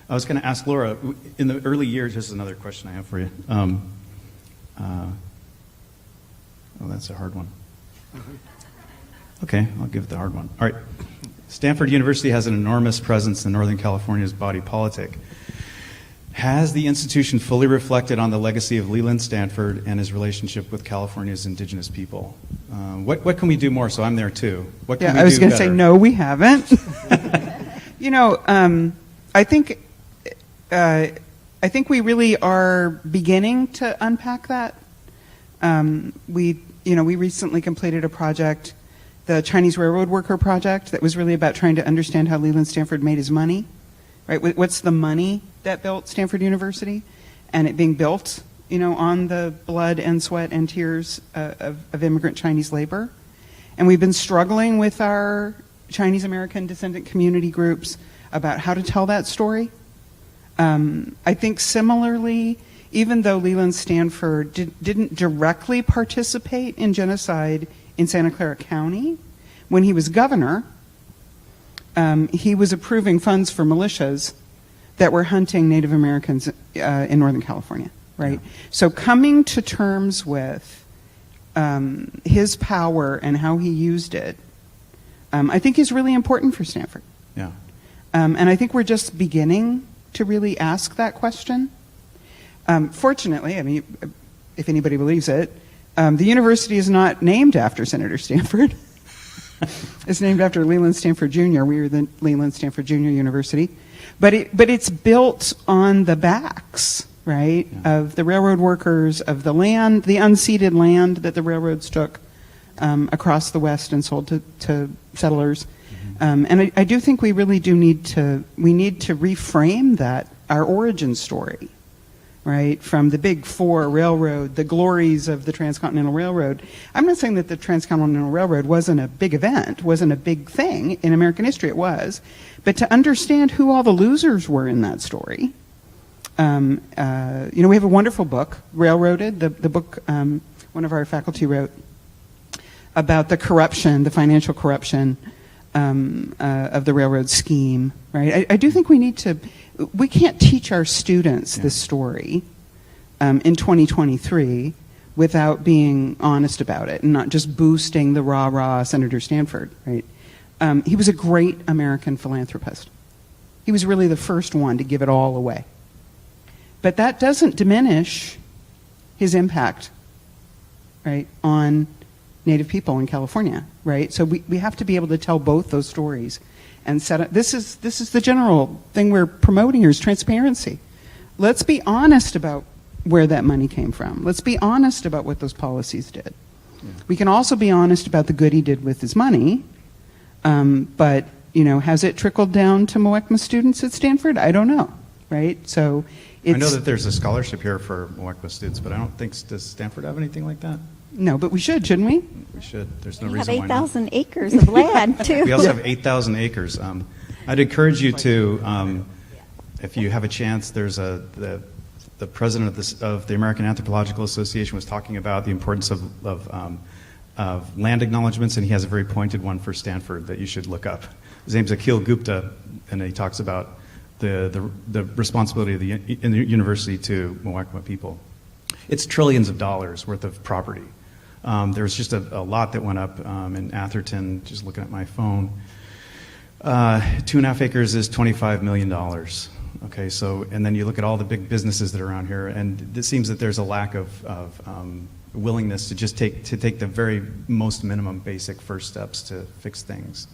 I was going to ask Laura, in the early years, this is another question I have for you. That's a hard one. Okay, I'll give it the hard one. All right. Stanford University has an enormous presence in Northern California's body politic. Has the institution fully reflected on the legacy of Leland Stanford and his relationship with California's indigenous people? What can we do more? So I'm there too. What can we do I was going to say, better? no, we haven't. I think we really are beginning to unpack that. We recently completed a project, the Chinese Railroad Worker Project, that was really about trying to understand how Leland Stanford made his money. Right? What's the money that built Stanford University? And it being built, on the blood and sweat and tears of immigrant Chinese labor. And we've been struggling with our Chinese American descendant community groups about how to tell that story. I think similarly, even though Leland Stanford didn't directly participate in genocide in Santa Clara County, when he was governor, he was approving funds for militias that were hunting Native Americans in Northern California, right? Yeah. So coming to terms with his power and how he used it, I think is really important for Stanford. Yeah. And I think we're just beginning to really ask that question. Fortunately, I mean, if anybody believes it, the university is not named after Senator Stanford. It's named after Leland Stanford Jr. We are the Leland Stanford Jr. University. But it's built on the backs, right, of the railroad workers, of the land, the unceded land that the railroads took across the West and sold to settlers. And I do think we really do need to reframe that, our origin story, right, from the Big Four railroad, the glories of the Transcontinental Railroad. I'm not saying that the Transcontinental Railroad wasn't a big event, wasn't a big thing in American history, it was. But to understand who all the losers were in that story, we have a wonderful book, Railroaded, the book one of our faculty wrote about the corruption, the financial corruption of the railroad scheme, right? I do think we can't teach our students this story in 2023 without being honest about it and not just boosting the rah-rah Senator Stanford, right? He was a great American philanthropist. He was really the first one to give it all away. But that doesn't diminish his impact, right, on Native people in California, right? So we have to be able to tell both those stories and set up. This is the general thing we're promoting here is transparency. Let's be honest about where that money came from. Let's be honest about what those policies did. Yeah. We can also be honest about the good he did with his money, but has it trickled down to Muwekma students at Stanford? I don't know, right? So I know that there's a scholarship here for Muwekma students, but I don't think, does Stanford have anything like that? No, but we should, shouldn't we? We should. There's no We reason have why not. 8,000 acres of land, too. We also have 8,000 acres. I'd encourage you to, if you have a chance, there's the president of the American Anthropological Association was talking about the importance of land acknowledgements, and he has a very pointed one for Stanford that you should look up. His name's Akhil Gupta, and he talks about the responsibility of the university to Muwekma people. It's trillions of dollars worth of property. There's just a lot that went up in Atherton, just looking at my phone. 2.5 acres is $25 million. Okay, so, and then you look at all the big businesses that are around here, and it seems that there's a lack of willingness to just take the very most minimum basic first steps to fix things.